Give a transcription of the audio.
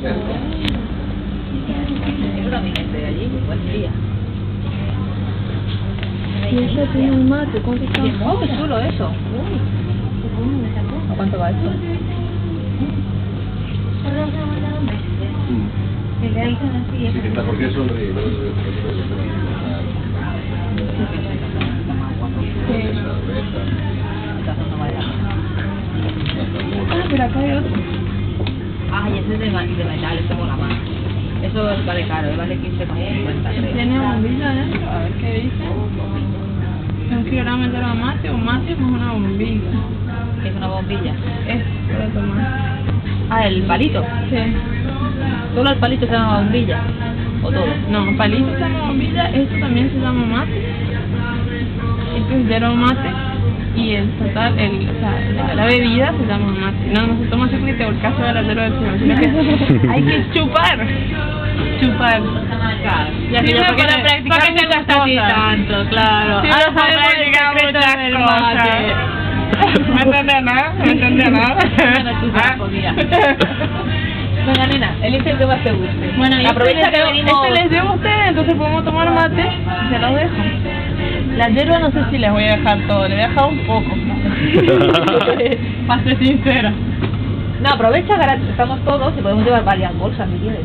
Eso también es de allí, buen día. Y ella tiene un mate, ¿cuánto está? ¡Oh, qué chulo eso! ¿A cuánto va esto? Sí, que está porque es sonríe. Ah, pero acá hay otro. Ay, ese es de metal, ese mola más. Eso vale caro, vale 15,50. Tiene bombilla adentro, a ver qué dice. Un kilogramo de mate, un mate más una bombilla. ¿Qué es una bombilla? Es para tomar. Ah, el palito. Sí. ¿Solo el palito se llama bombilla? ¿O todo? No, palito se llama bombilla, esto también se llama mate. Esto es hierro mate. Y el total, o sea, la bebida se llama mate. No se toma circuito por caso de la hierro del señor, sino que hay que chupar. Chupar. Claro. Ya Sí, que para practicar que te muchas gusta a ti cosas. tanto, claro. Sí, Ahora para sabemos el practicar secreto muchas del cosas. mate. ¿Me entiendes, no? ¿Me entiendes, no? Bueno, tú se podía. Venga, nena, elige el que más te guste. Bueno, y aprovecha que venimos. Este les dio a ustedes, entonces podemos tomar mate y se los dejo. La hierba no sé si les voy a dejar todo, les voy a dejar un poco. Para ser sincera. No, aprovecha que ahora estamos todos y podemos llevar varias bolsas si quieres.